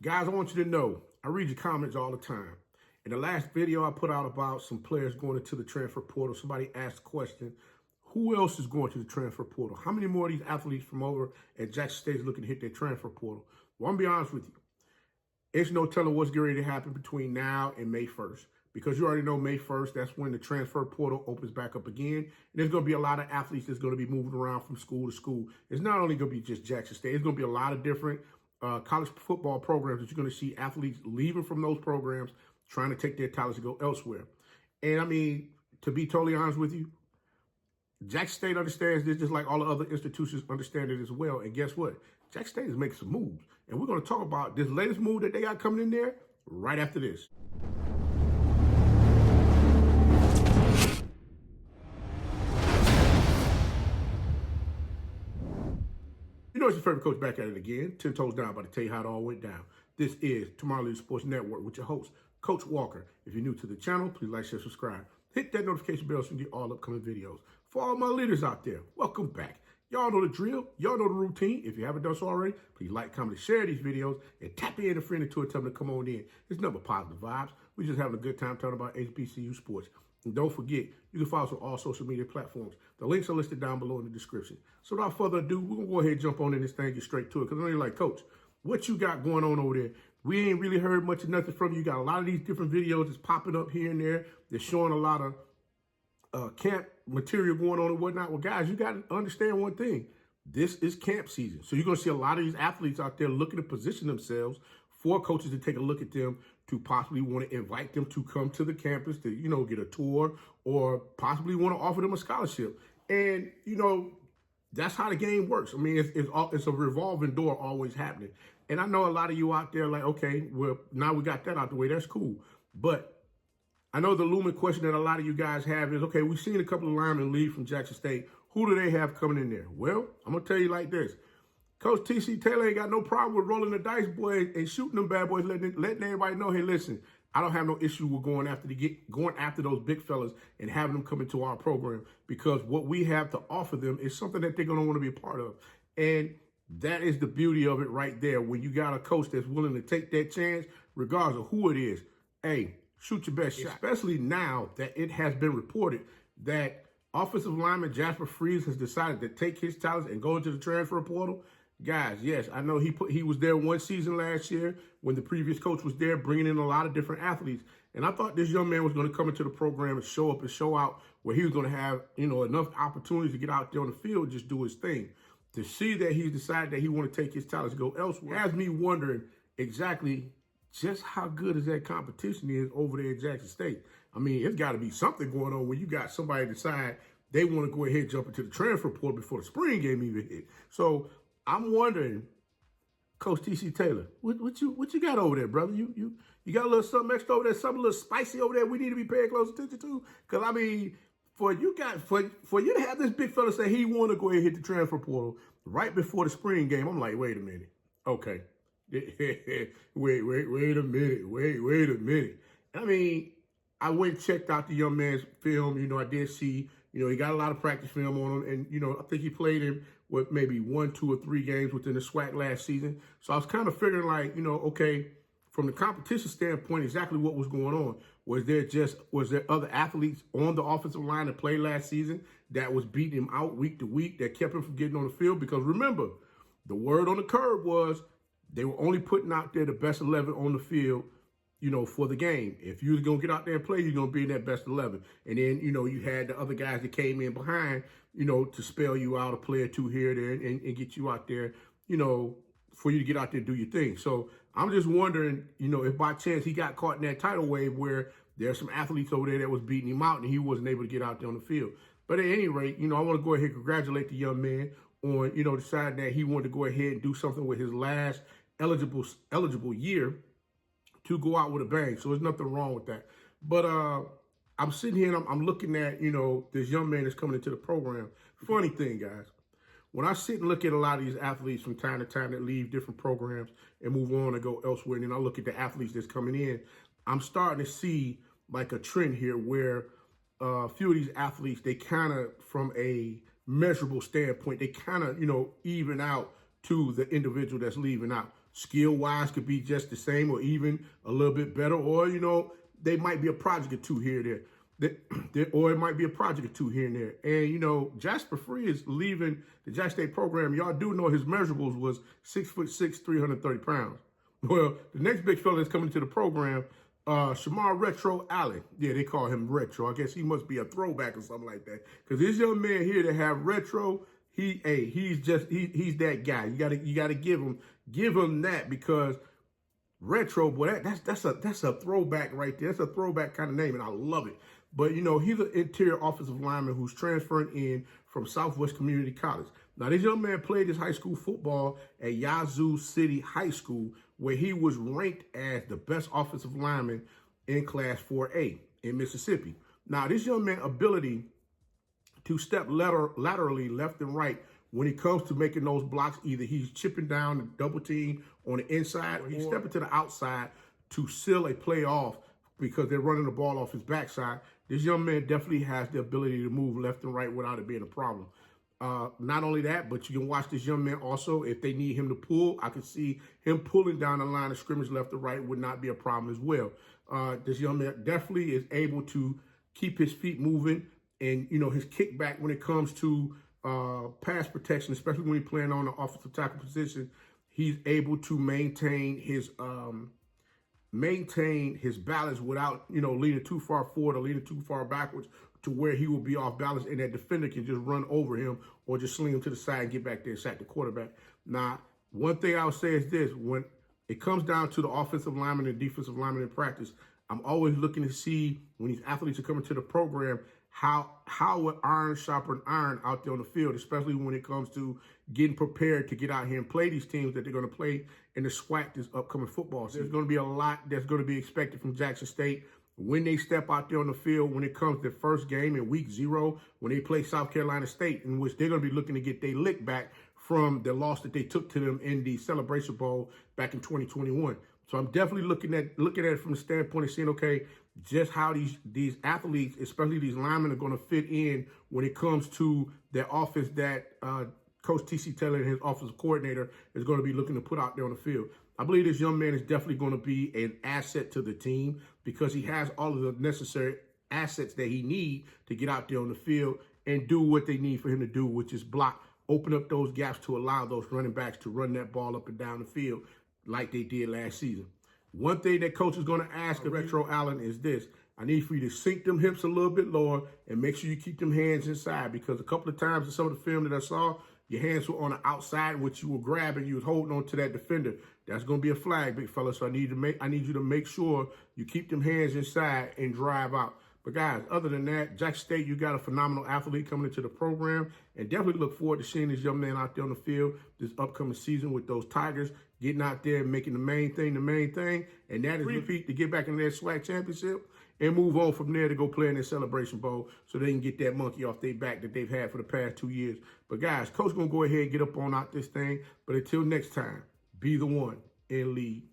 Guys, I want you to know, I read your comments all the time. In the last video I put out about some players going into the transfer portal, somebody asked the question, who else is going to the transfer portal? How many more of these athletes from over at Jackson State is looking to hit their transfer portal? Well, I'm going to be honest with you. It's no telling what's going to happen between now and May 1st. Because you already know May 1st, that's when the transfer portal opens back up again. And there's going to be a lot of athletes that's going to be moving around from school to school. It's not only going to be just Jackson State. It's going to be a lot of different college football programs that you're going to see athletes leaving from those programs, trying to take their talents to go elsewhere. And I mean, to be totally honest with you, Jackson State understands this just like all the other institutions understand it as well. And guess what? Jackson State is making some moves. And we're going to talk about this latest move that they got coming in there right after this. You know, it's your favorite coach back at it again. 10 toes down, about to tell you how it all went down. This is Tomorrow Leader Sports Network with your host, Coach Walker. If you're new to the channel, please like, share, subscribe. Hit that notification bell so you can get all upcoming videos. For all my leaders out there, welcome back. Y'all know the drill. Y'all know the routine. If you haven't done so already, please like, comment, and share these videos. And tap in a friend or two and tell them to come on in. It's nothing but positive vibes. We're just having a good time talking about HBCU sports. And don't forget, you can follow us on all social media platforms. The links are listed down below in the description. So without further ado, we're going to go ahead and jump on in this thing, get straight to it. Because I know you're like, Coach, what you got going on over there? We ain't really heard much of nothing from you. You got a lot of these different videos that's popping up here and there. They're showing a lot of camp material going on and whatnot. Well, guys, you got to understand one thing. This is camp season. So you're going to see a lot of these athletes out there looking to position themselves for coaches to take a look at them, to possibly want to invite them to come to the campus to, you know, get a tour, or possibly want to offer them a scholarship. And, you know, that's how the game works. I mean, it's a revolving door always happening. And I know a lot of you out there like, okay, well, now we got that out the way. That's cool. But I know the looming question that a lot of you guys have is, okay, we've seen a couple of linemen leave from Jackson State. Who do they have coming in there? Well, I'm going to tell you like this. Coach T.C. Taylor ain't got no problem with rolling the dice, boy, and shooting them bad boys, letting everybody know, hey, listen, I don't have no issue with going after those big fellas and having them come into our program, because what we have to offer them is something that they're going to want to be a part of. And that is the beauty of it right there. When you got a coach that's willing to take that chance, regardless of who it is, hey, shoot your best shot. Especially now that it has been reported that offensive lineman Jasper Friis has decided to take his talents and go into the transfer portal. Guys, yes, I know he was there one season last year when the previous coach was there, bringing in a lot of different athletes. And I thought this young man was going to come into the program and show up and show out, where he was going to have, you know, enough opportunities to get out there on the field, just do his thing. To see that he's decided that he want to take his talents and go elsewhere has me wondering exactly just how good is that competition is over there at Jackson State. I mean, it's got to be something going on when you got somebody decide they want to go ahead and jump into the transfer portal before the spring game even hit. So I'm wondering, Coach T.C. Taylor, what you got over there, brother? You got a little something extra over there, something a little spicy over there we need to be paying close attention to? Because, I mean, for you to have this big fella say he want to go ahead and hit the transfer portal right before the spring game, I'm like, wait a minute. Okay. wait a minute. I mean, I went and checked out the young man's film. You know, I did see, you know, he got a lot of practice film on him. And, you know, I think he played in maybe 1, 2, or 3 games within the SWAC last season. So I was kind of figuring like, you know, okay, from the competition standpoint, exactly what was going on. Was there other athletes on the offensive line that played last season that was beating him out week to week, that kept him from getting on the field? Because remember, the word on the curb was they were only putting out there the best 11 on the field, you know, for the game. If you're going to get out there and play, you're going to be in that best 11. And then, you know, you had the other guys that came in behind, you know, to spell you out a play or two here, there, and get you out there, you know, for you to get out there and do your thing. So I'm just wondering, you know, if by chance he got caught in that tidal wave where there's some athletes over there that was beating him out and he wasn't able to get out there on the field. But at any rate, you know, I want to go ahead and congratulate the young man on, you know, deciding that he wanted to go ahead and do something with his last eligible year to go out with a bang. So there's nothing wrong with that. But I'm sitting here and I'm looking at, you know, this young man that's coming into the program. Funny thing, guys, when I sit and look at a lot of these athletes from time to time that leave different programs and move on and go elsewhere, and then I look at the athletes that's coming in, I'm starting to see like a trend here where a few of these athletes, they kind of, from a measurable standpoint, they kind of, you know, even out to the individual that's leaving out. skill-wise could be just the same or even a little bit better, or, you know, they might be a project or two here and there. Or it might be a project or two here and there. And, you know, Jasper Friis leaving the Jack State program, y'all do know his measurables was 6'6", 330 pounds. Well, the next big fella that's coming to the program, Shamar Retro Allen. Yeah, they call him Retro. I guess he must be a throwback or something like that. Because this young man here that have Retro, he's that guy. You gotta give him that, because Retro, boy, that's a throwback right there. That's a throwback kind of name, and I love it. But, you know, he's an interior offensive lineman who's transferring in from Southwest Community College. Now, this young man played his high school football at Yazoo City High School, where he was ranked as the best offensive lineman in Class 4A in Mississippi. Now, this young man's ability to step laterally left and right when it comes to making those blocks, either he's chipping down the double team on the inside, or he's stepping to the outside to seal a play off because they're running the ball off his backside. This young man definitely has the ability to move left and right without it being a problem. Not only that, but you can watch this young man also, if they need him to pull, I can see him pulling down the line of scrimmage left or right would not be a problem as well. This young man definitely is able to keep his feet moving, and, you know, his kickback when it comes to pass protection, especially when he's playing on the offensive tackle position, he's able to maintain his balance without, you know, leaning too far forward or leaning too far backwards to where he will be off balance and that defender can just run over him or just sling him to the side and get back there and sack the quarterback. Now, one thing I would say is this: when it comes down to the offensive lineman and defensive lineman in practice, I'm always looking to see, when these athletes are coming to the program, how would iron sharpen iron out there on the field, especially when it comes to getting prepared to get out here and play these teams that they're going to play in the SWAC this upcoming football season. There's going to be a lot that's going to be expected from Jackson State when they step out there on the field, when it comes to the first game in week 0, when they play South Carolina State, in which they're going to be looking to get their lick back from the loss that they took to them in the Celebration Bowl back in 2021. So I'm definitely looking at it from the standpoint of seeing, okay, just how these athletes, especially these linemen, are going to fit in when it comes to their offense that Coach T.C. Taylor and his offensive coordinator is going to be looking to put out there on the field. I believe this young man is definitely going to be an asset to the team because he has all of the necessary assets that he needs to get out there on the field and do what they need for him to do, which is block, open up those gaps to allow those running backs to run that ball up and down the field like they did last season. One thing that coach is going to ask of Retro Allen is this: I need for you to sink them hips a little bit lower and make sure you keep them hands inside, because a couple of times in some of the film that I saw, your hands were on the outside, which you were grabbing, you was holding on to that defender. That's going to be a flag, big fella. So I need you to make sure you keep them hands inside and drive out. But guys, other than that, Jackson State, you got a phenomenal athlete coming into the program, and definitely look forward to seeing this young man out there on the field this upcoming season with those Tigers, getting out there and making the main thing, and that is repeat to get back in their SWAC championship and move on from there to go play in their Celebration Bowl so they can get that monkey off their back that they've had for the past 2 years. But guys, coach going to go ahead and get up on out this thing. But until next time, be the one and lead.